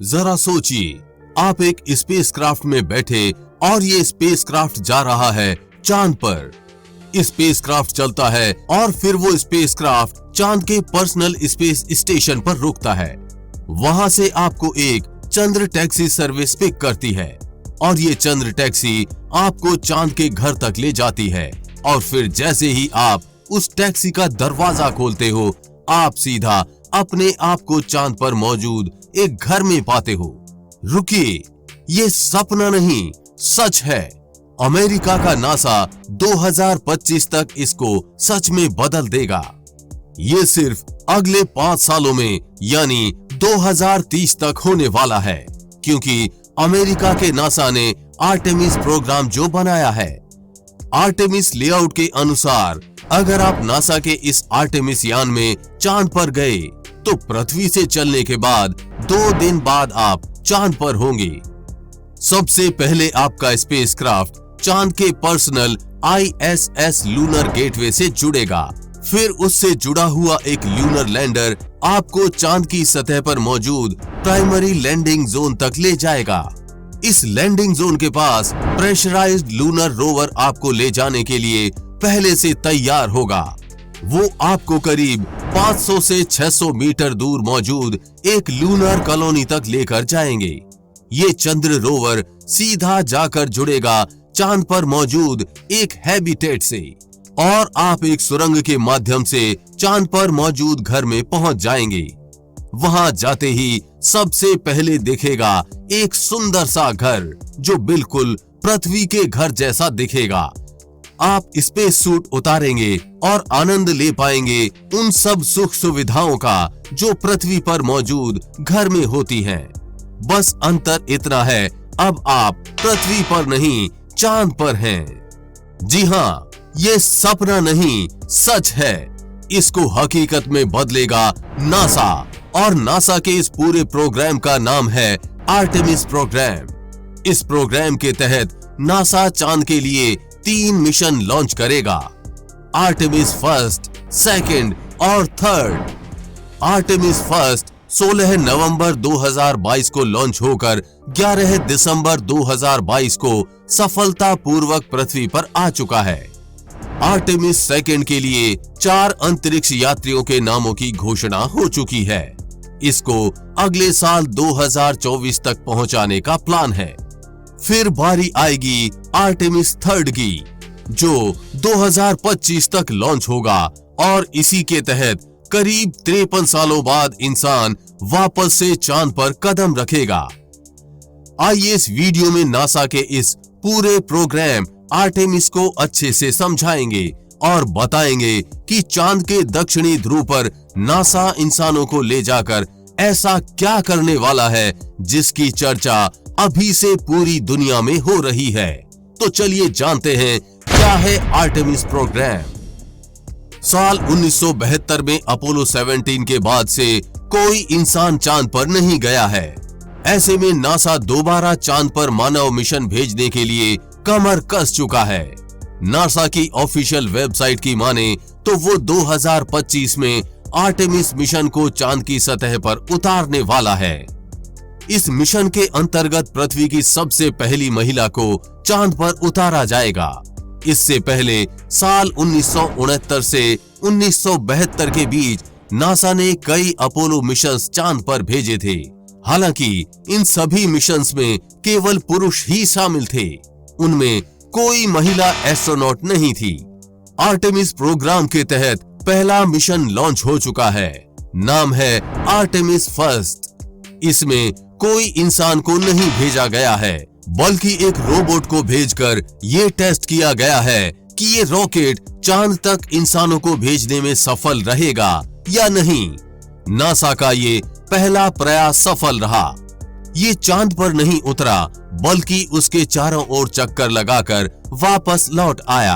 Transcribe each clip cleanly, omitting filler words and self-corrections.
जरा सोचिए, आप एक स्पेसक्राफ्ट में बैठे और ये स्पेसक्राफ्ट जा रहा है चांद पर। स्पेसक्राफ्ट चलता है और फिर वो स्पेसक्राफ्ट चांद के पर्सनल स्पेस स्टेशन पर रुकता है। वहां से आपको एक चंद्र टैक्सी सर्विस पिक करती है और ये चंद्र टैक्सी आपको चांद के घर तक ले जाती है। और फिर जैसे ही आप उस टैक्सी का दरवाजा खोलते हो, आप सीधा अपने आप को चांद पर मौजूद एक घर में पाते हो। रुकिए, ये सपना नहीं, सच है। अमेरिका का नासा 2025 तक इसको सच में बदल देगा। ये सिर्फ अगले 5 सालों में यानी 2030 तक होने वाला है, क्योंकि अमेरिका के नासा ने आर्टेमिस प्रोग्राम जो बनाया है। आर्टेमिस लेआउट के अनुसार अगर आप नासा के इस आर्टेमिस यान में चांद पर गए तो पृथ्वी से चलने के बाद 2 दिन बाद आप चांद पर होंगे। सबसे पहले आपका स्पेसक्राफ्ट चांद के पर्सनल ISS लूनर गेटवे से जुड़ेगा। फिर उससे जुड़ा हुआ एक लूनर लैंडर आपको चांद की सतह पर मौजूद प्राइमरी लैंडिंग जोन तक ले जाएगा। इस लैंडिंग जोन के पास प्रेशराइज्ड लूनर रोवर आपको ले जाने के लिए पहले से तैयार होगा। वो आपको करीब 500 से 600 मीटर दूर मौजूद एक लूनर कॉलोनी तक लेकर जाएंगे। ये चंद्र रोवर सीधा जाकर जुड़ेगा चांद पर मौजूद एक हैबिटेट से और आप एक सुरंग के माध्यम से चांद पर मौजूद घर में पहुंच जाएंगे। वहां जाते ही सबसे पहले दिखेगा एक सुंदर सा घर जो बिल्कुल पृथ्वी के घर जैसा दिखेगा। आप स्पेस सूट उतारेंगे और आनंद ले पाएंगे उन सब सुख सुविधाओं का जो पृथ्वी पर मौजूद घर में होती हैं। बस अंतर इतना है, अब आप पृथ्वी पर नहीं चांद पर हैं। जी हाँ, ये सपना नहीं, सच है। इसको हकीकत में बदलेगा नासा और नासा के इस पूरे प्रोग्राम का नाम है आर्टेमिस प्रोग्राम। इस प्रोग्राम के तहत नासा चांद के लिए 3 मिशन लॉन्च करेगा, आर्टेमिस फर्स्ट, सेकंड और थर्ड। आर्टेमिस फर्स्ट 16 नवंबर 2022 को लॉन्च होकर 11 दिसंबर 2022 को सफलतापूर्वक पृथ्वी पर आ चुका है। आर्टेमिस सेकंड के लिए 4 अंतरिक्ष यात्रियों के नामों की घोषणा हो चुकी है। इसको अगले साल 2024 तक पहुंचाने का प्लान है। फिर बारी आएगी आर्टेमिस थर्ड की, जो 2025 तक लॉन्च होगा और इसी के तहत करीब 53 सालों बाद इंसान वापस से चांद पर कदम रखेगा। आइए इस वीडियो में नासा के इस पूरे प्रोग्राम आर्टेमिस को अच्छे से समझाएंगे और बताएंगे कि चांद के दक्षिणी ध्रुव पर नासा इंसानों को ले जाकर ऐसा क्या करने वाला है जिसकी चर्चा अभी से पूरी दुनिया में हो रही है। तो चलिए जानते हैं क्या है आर्टेमिस प्रोग्राम। साल 1972 में अपोलो 17 के बाद से कोई इंसान चांद पर नहीं गया है। ऐसे में नासा दोबारा चांद पर मानव मिशन भेजने के लिए कमर कस चुका है। नासा की ऑफिशियल वेबसाइट की माने तो वो 2025 में आर्टेमिस मिशन को चांद की सतह पर उतारने वाला है। इस मिशन के अंतर्गत पृथ्वी की सबसे पहली महिला को चांद पर उतारा जाएगा। इससे पहले साल 1969 से 1972 के बीच नासा ने कई अपोलो मिशंस चांद पर भेजे थे। हालांकि इन सभी मिशंस में केवल पुरुष ही शामिल थे, उनमें कोई महिला एस्ट्रोनॉट नहीं थी। आर्टेमिस प्रोग्राम के तहत पहला मिशन लॉन्च हो चुका है। नाम है आर्टेमिस फर्स्ट। इसमें कोई इंसान को नहीं भेजा गया है, बल्कि एक रोबोट को भेजकर ये टेस्ट किया गया है कि ये रॉकेट चांद तक इंसानों को भेजने में सफल रहेगा या नहीं। नासा का ये पहला प्रयास सफल रहा। ये चांद पर नहीं उतरा, बल्कि उसके चारों ओर चक्कर लगाकर वापस लौट आया।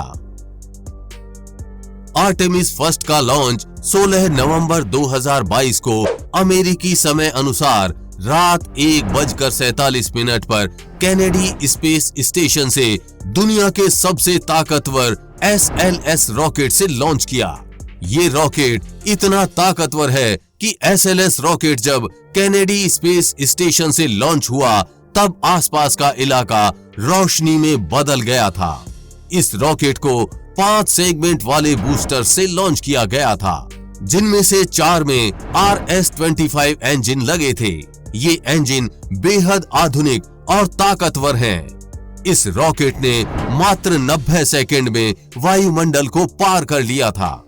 आर्टेमिस फर्स्ट का लॉन्च 16 नवंबर 2022 को अमेरिकी समय अनुसार रात 1:47 पर कैनेडी स्पेस स्टेशन से दुनिया के सबसे ताकतवर SLS रॉकेट से लॉन्च किया। ये रॉकेट इतना ताकतवर है कि SLS रॉकेट जब कैनेडी स्पेस स्टेशन से लॉन्च हुआ तब आसपास का इलाका रोशनी में बदल गया था। इस रॉकेट को 5 सेगमेंट वाले बूस्टर से लॉन्च किया गया था, जिनमें से 4 में RS-25 इंजन लगे थे। ये इंजन बेहद आधुनिक और ताकतवर हैं। इस रॉकेट ने मात्र 90 सेकंड में वायुमंडल को पार कर लिया था।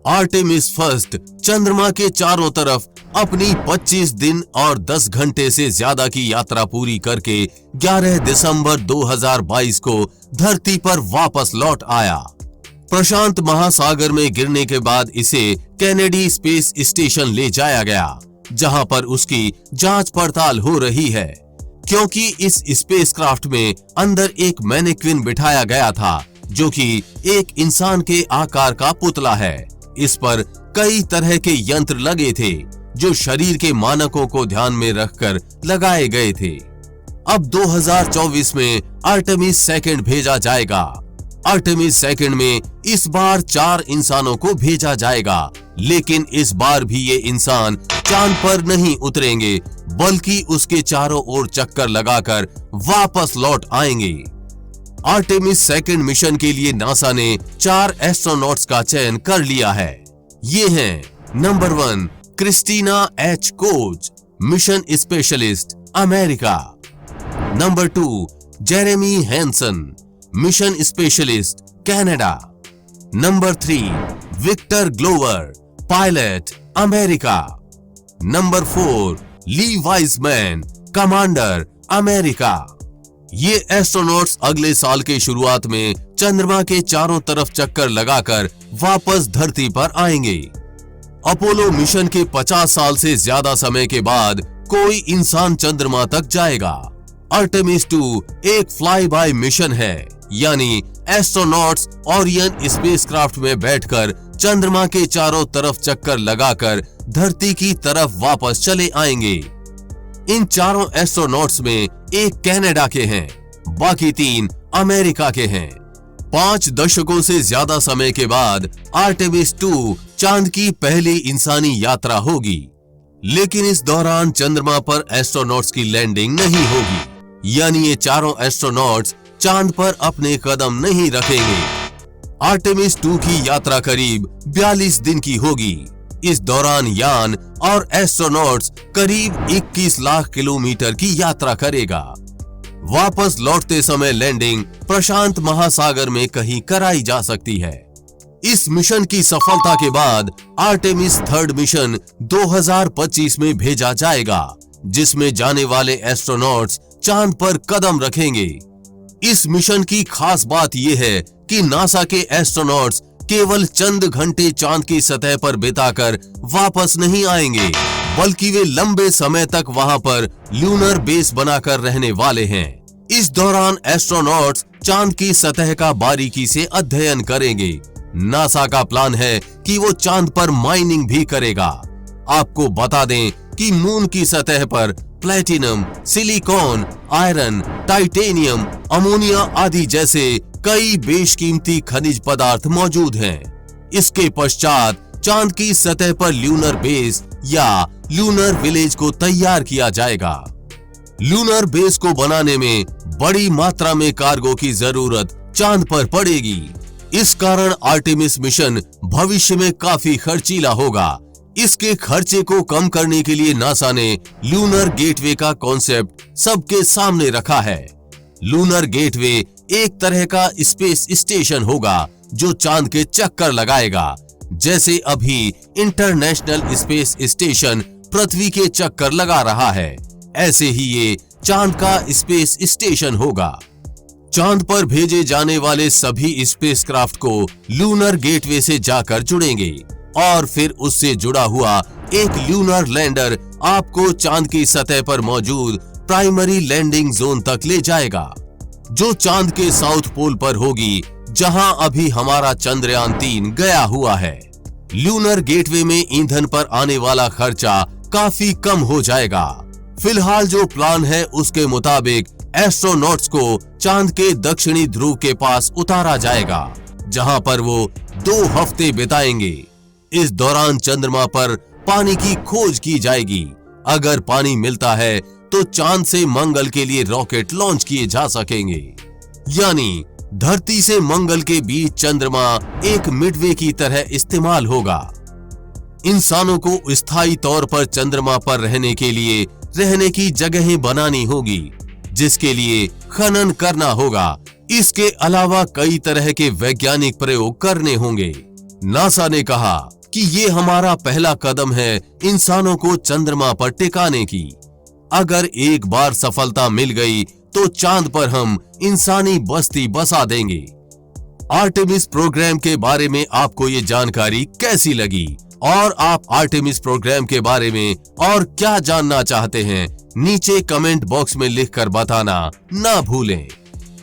आर्टेमिस फर्स्ट चंद्रमा के चारों तरफ अपनी 25 दिन और 10 घंटे से ज्यादा की यात्रा पूरी करके 11 दिसंबर 2022 को धरती पर वापस लौट आया। प्रशांत महासागर में गिरने के बाद इसे कैनेडी स्पेस स्टेशन ले जाया गया, जहां पर उसकी जांच पड़ताल हो रही है, क्योंकि इस स्पेसक्राफ्ट में अंदर एक मैनेक्विन बिठाया गया था जो कि एक इंसान के आकार का पुतला है। इस पर कई तरह के यंत्र लगे थे जो शरीर के मानकों को ध्यान में रखकर लगाए गए थे। अब 2024 में आर्टेमिस सेकंड भेजा जाएगा। आर्टेमिस सेकंड में इस बार 4 इंसानों को भेजा जाएगा, लेकिन इस बार भी ये इंसान चांद पर नहीं उतरेंगे, बल्कि उसके चारों ओर चक्कर लगाकर वापस लौट आएंगे। आर्टेमिस सेकंड मिशन के लिए नासा ने 4 एस्ट्रोनॉट्स का चयन कर लिया है। ये हैं number 1 Christina H Koch, mission specialist, America. Number 2 Jeremy Hansen, mission specialist, Canada. Number 3 Victor Glover, pilot, America. Number 4 Lee Wiseman, commander, America. ये एस्ट्रोनॉट्स अगले साल के शुरुआत में चंद्रमा के चारों तरफ चक्कर लगाकर वापस धरती पर आएंगे। अपोलो मिशन के 50 साल से ज्यादा समय के बाद कोई इंसान चंद्रमा तक जाएगा। आर्टेमिस 2 एक फ्लाई बाय मिशन है, यानी एस्ट्रोनॉट्स ओरियन स्पेसक्राफ्ट में बैठकर चंद्रमा के चारों तरफ चक्कर लगाकर धरती की तरफ वापस चले आएंगे। इन चारों एस्ट्रोनॉट्स में एक कनाडा के हैं, बाकी 3 अमेरिका के हैं। 5 दशकों से ज्यादा समय के बाद आर्टेमिस 2 चांद की पहली इंसानी यात्रा होगी, लेकिन इस दौरान चंद्रमा पर एस्ट्रोनॉट्स की लैंडिंग नहीं होगी, यानी ये चारों एस्ट्रोनॉट्स चांद पर अपने कदम नहीं रखेंगे। आर्टेमिस 2 की यात्रा करीब 42 दिन की होगी। इस दौरान यान और एस्ट्रोनॉट्स करीब 21 लाख किलोमीटर की यात्रा करेगा। वापस लौटते समय लैंडिंग प्रशांत महासागर में कहीं कराई जा सकती है। इस मिशन की सफलता के बाद आर्टेमिस 3rd मिशन 2025 में भेजा जाएगा, जिसमें जाने वाले एस्ट्रोनॉट्स चांद पर कदम रखेंगे। इस मिशन की खास बात यह है कि नासा के एस्ट्रोनॉट्स केवल चंद घंटे चांद की सतह पर बिताकर वापस नहीं आएंगे, बल्कि वे लंबे समय तक वहां पर ल्यूनर बेस बनाकर रहने वाले हैं। इस दौरान एस्ट्रोनॉट्स चांद की सतह का बारीकी से अध्ययन करेंगे। नासा का प्लान है कि वो चांद पर माइनिंग भी करेगा। आपको बता दें कि मून की सतह पर platinum, silicon, iron, titanium, ammonia आदि जैसे कई बेशकीमती खनिज पदार्थ मौजूद हैं। इसके पश्चात चांद की सतह पर ल्यूनर बेस या ल्यूनर विलेज को तैयार किया जाएगा। ल्यूनर बेस को बनाने में बड़ी मात्रा में कार्गो की जरूरत चांद पर पड़ेगी। इस कारण आर्टेमिस मिशन भविष्य में काफी खर्चीला होगा। इसके खर्चे को कम करने के लिए नासा ने लूनर गेटवे का कॉन्सेप्ट सबके सामने रखा है। लूनर गेटवे एक तरह का स्पेस स्टेशन होगा जो चांद के चक्कर लगाएगा, जैसे अभी इंटरनेशनल स्पेस स्टेशन पृथ्वी के चक्कर लगा रहा है। ऐसे ही ये चांद का स्पेस स्टेशन होगा। चांद पर भेजे जाने वाले सभी स्पेसक्राफ्ट को लूनर गेटवे से जाकर जुड़ेंगे और फिर उससे जुड़ा हुआ एक ल्यूनर लैंडर आपको चांद की सतह पर मौजूद प्राइमरी लैंडिंग जोन तक ले जाएगा, जो चांद के साउथ पोल पर होगी, जहां अभी हमारा चंद्रयान 3 गया हुआ है। ल्यूनर गेटवे में ईंधन पर आने वाला खर्चा काफी कम हो जाएगा। फिलहाल जो प्लान है उसके मुताबिक एस्ट्रोनॉट्स को चांद के दक्षिणी ध्रुव के पास उतारा जाएगा, जहां पर वो 2 हफ्ते बिताएंगे। इस दौरान चंद्रमा पर पानी की खोज की जाएगी। अगर पानी मिलता है तो चांद से मंगल के लिए रॉकेट लॉन्च किए जा सकेंगे। यानी धरती से मंगल के बीच चंद्रमा एक मिडवे की तरह इस्तेमाल होगा। इंसानों को स्थायी तौर पर चंद्रमा पर रहने के लिए रहने की जगहें बनानी होगी, जिसके लिए खनन करना होगा। इसके अलावा कई तरह के वैज्ञानिक प्रयोग करने होंगे। नासा ने कहा कि ये हमारा पहला कदम है इंसानों को चंद्रमा पर टिकाने की। अगर एक बार सफलता मिल गई तो चांद पर हम इंसानी बस्ती बसा देंगे। आर्टेमिस प्रोग्राम के बारे में आपको ये जानकारी कैसी लगी और आप आर्टेमिस प्रोग्राम के बारे में और क्या जानना चाहते हैं, नीचे कमेंट बॉक्स में लिखकर बताना ना भूलें।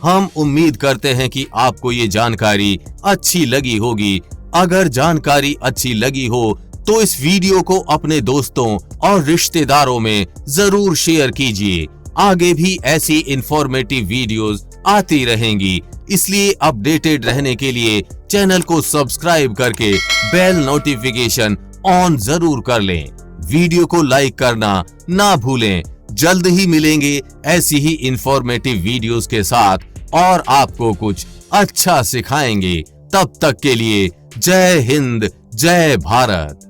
हम उम्मीद करते हैं कि आपको ये जानकारी अच्छी लगी होगी। अगर जानकारी अच्छी लगी हो तो इस वीडियो को अपने दोस्तों और रिश्तेदारों में जरूर शेयर कीजिए। आगे भी ऐसी इंफॉर्मेटिव वीडियोस आती रहेंगी, इसलिए अपडेटेड रहने के लिए चैनल को सब्सक्राइब करके बेल नोटिफिकेशन ऑन जरूर कर लें। वीडियो को लाइक करना ना भूलें। जल्द ही मिलेंगे ऐसी ही इंफॉर्मेटिव वीडियोस के साथ और आपको कुछ अच्छा सिखाएंगे। तब तक के लिए जय हिंद, जय भारत।